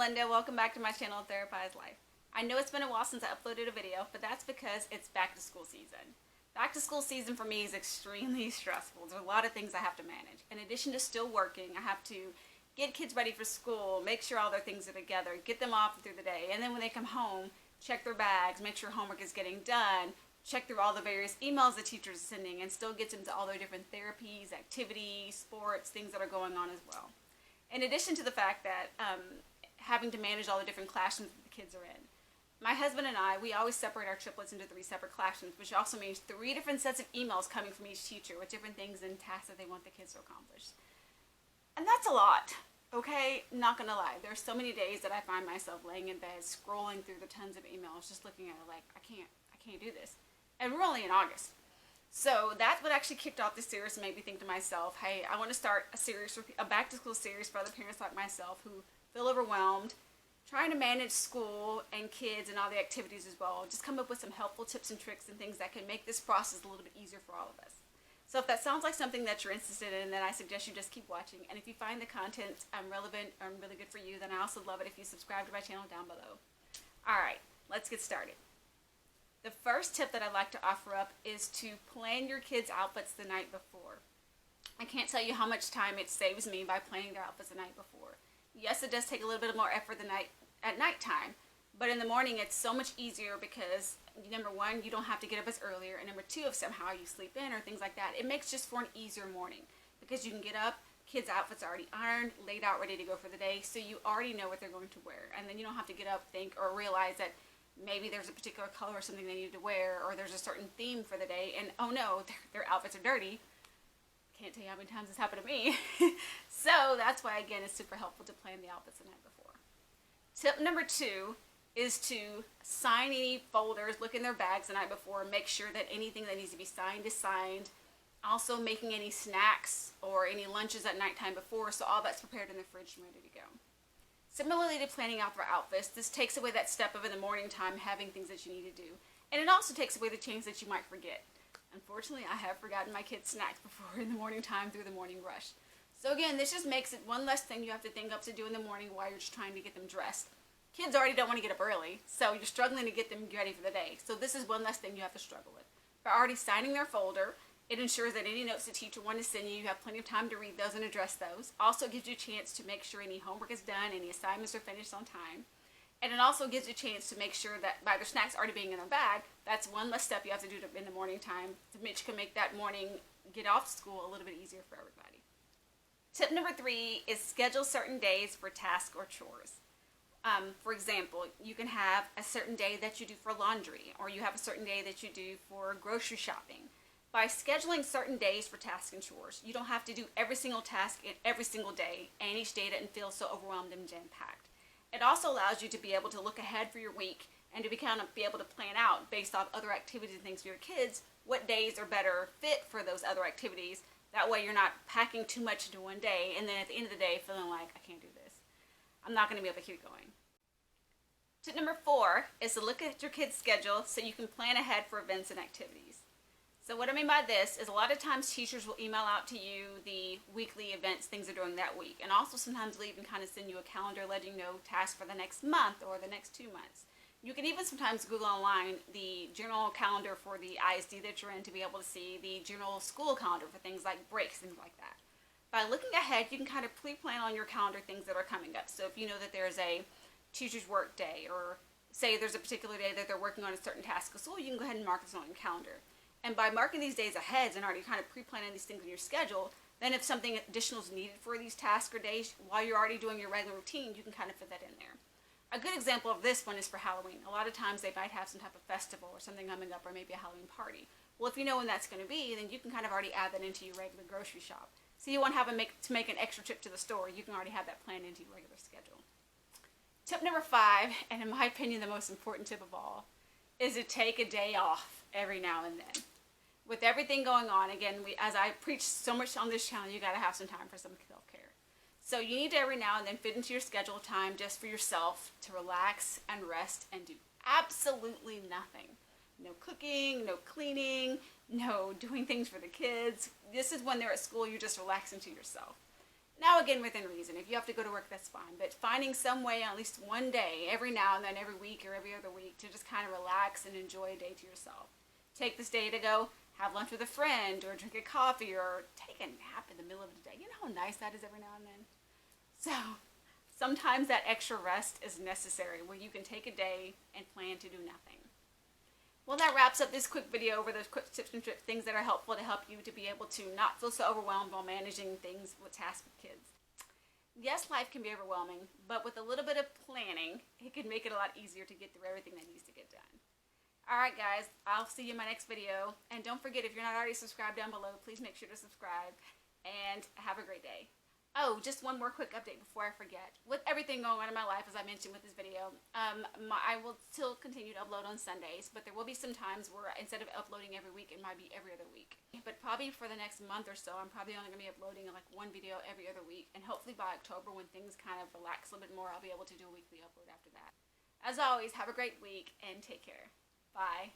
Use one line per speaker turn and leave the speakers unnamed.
Melinda. Welcome back to my channel, Therapized Life. I know it's been a while since I uploaded a video, but that's because it's back to school season. Back to school season for me is extremely stressful. There's a lot of things I have to manage. In addition to still working, I have to get kids ready for school, make sure all their things are together, get them off through the day, and then when they come home, check their bags, make sure homework is getting done, check through all the various emails the teachers are sending, and still get them to all their different therapies, activities, sports, things that are going on as well. In addition to the fact that having to manage all the different classrooms that the kids are in. My husband and I, we always separate our triplets into 3 separate classrooms, which also means 3 different sets of emails coming from each teacher with different things and tasks that they want the kids to accomplish. And that's a lot, okay? Not gonna lie. There's so many days that I find myself laying in bed, scrolling through the tons of emails, just looking at it like, I can't do this. And we're only in August. So that's what actually kicked off this series and made me think to myself, hey, I want to start a back-to-school series for other parents like myself who feel overwhelmed, trying to manage school and kids and all the activities as well. Just come up with some helpful tips and tricks and things that can make this process a little bit easier for all of us. So if that sounds like something that you're interested in, then I suggest you just keep watching. And if you find the content relevant and really good for you, then I also love it if you subscribe to my channel down below. Alright, let's get started. The first tip that I'd like to offer up is to plan your kids' outfits the night before. I can't tell you how much time it saves me by planning their outfits the night before. Yes, it does take a little bit more effort at nighttime, but in the morning it's so much easier because, number one, you don't have to get up as earlier, and number two, if somehow you sleep in or things like that, it makes just for an easier morning because you can get up, kids' outfits are already ironed, laid out, ready to go for the day, so you already know what they're going to wear, and then you don't have to get up, think, or realize that maybe there's a particular color or something they need to wear, or there's a certain theme for the day, and oh no, their outfits are dirty. Can't tell you how many times this happened to me. So that's why, again, it's super helpful to plan the outfits the night before. Tip number 2 is to sign any folders, look in their bags the night before, make sure that anything that needs to be signed is signed. Also making any snacks or any lunches at nighttime before, so all that's prepared in the fridge and ready to go. Similarly to planning out for outfits, this takes away that step of in the morning time having things that you need to do. And it also takes away the chance that you might forget. Unfortunately, I have forgotten my kids' snacks before in the morning time through the morning rush. So again, this just makes it one less thing you have to think up to do in the morning while you're just trying to get them dressed. Kids already don't want to get up early, so you're struggling to get them ready for the day. So this is one less thing you have to struggle with. By already signing their folder, it ensures that any notes the teacher wants to send you, you have plenty of time to read those and address those. Also gives you a chance to make sure any homework is done, any assignments are finished on time. And it also gives you a chance to make sure that by their snacks already being in their bag, that's one less step you have to do in the morning time, which can make that morning get off school a little bit easier for everybody. Tip number 3 is schedule certain days for tasks or chores. For example, you can have a certain day that you do for laundry, or you have a certain day that you do for grocery shopping. By scheduling certain days for tasks and chores, you don't have to do every single task in every single day, and each day doesn't feel so overwhelmed and jam-packed. It also allows you to be able to look ahead for your week and to be able to plan out based off other activities and things for your kids, what days are better fit for those other activities. That way you're not packing too much into one day and then at the end of the day feeling like, I can't do this. I'm not going to be able to keep going. Tip number 4 is to look at your kids' schedule so you can plan ahead for events and activities. So what I mean by this is a lot of times teachers will email out to you the weekly events, things they're doing that week. And also sometimes they'll even kind of send you a calendar letting you know tasks for the next month or the next 2 months. You can even sometimes Google online the general calendar for the ISD that you're in to be able to see the general school calendar for things like breaks, things like that. By looking ahead, you can kind of pre-plan on your calendar things that are coming up. So if you know that there's a teacher's work day, or say there's a particular day that they're working on a certain task of school, you can go ahead and mark this on your calendar. And by marking these days ahead and already kind of pre-planning these things in your schedule, then if something additional is needed for these tasks or days while you're already doing your regular routine, you can kind of fit that in there. A good example of this one is for Halloween. A lot of times they might have some type of festival or something coming up, or maybe a Halloween party. Well, if you know when that's going to be, then you can kind of already add that into your regular grocery shop. So you won't have to make an extra trip to the store. You can already have that planned into your regular schedule. Tip number 5, and in my opinion the most important tip of all, is to take a day off every now and then. With everything going on, again, as I preach so much on this channel, you got to have some time for some self-care. So you need to every now and then fit into your schedule time just for yourself to relax and rest and do absolutely nothing. No cooking, no cleaning, no doing things for the kids. This is when they're at school, you're just relaxing to yourself. Now again, within reason. If you have to go to work, that's fine. But finding some way, at least one day, every now and then, every week or every other week, to just kind of relax and enjoy a day to yourself. Take this day to go have lunch with a friend, or drink a coffee, or take a nap in the middle of the day. You know how nice that is every now and then? So, sometimes that extra rest is necessary, where you can take a day and plan to do nothing. Well, that wraps up this quick video over those quick tips and tricks, things that are helpful to help you to be able to not feel so overwhelmed while managing things with tasks with kids. Yes, life can be overwhelming, but with a little bit of planning, it can make it a lot easier to get through everything that needs to get done. Alright guys, I'll see you in my next video. And don't forget, if you're not already subscribed down below, please make sure to subscribe. And have a great day. Oh, just one more quick update before I forget. With everything going on in my life, as I mentioned with this video, I will still continue to upload on Sundays, but there will be some times where instead of uploading every week, it might be every other week. But probably for the next month or so, I'm probably only going to be uploading like one video every other week. And hopefully by October, when things kind of relax a little bit more, I'll be able to do a weekly upload after that. As always, have a great week and take care. Bye.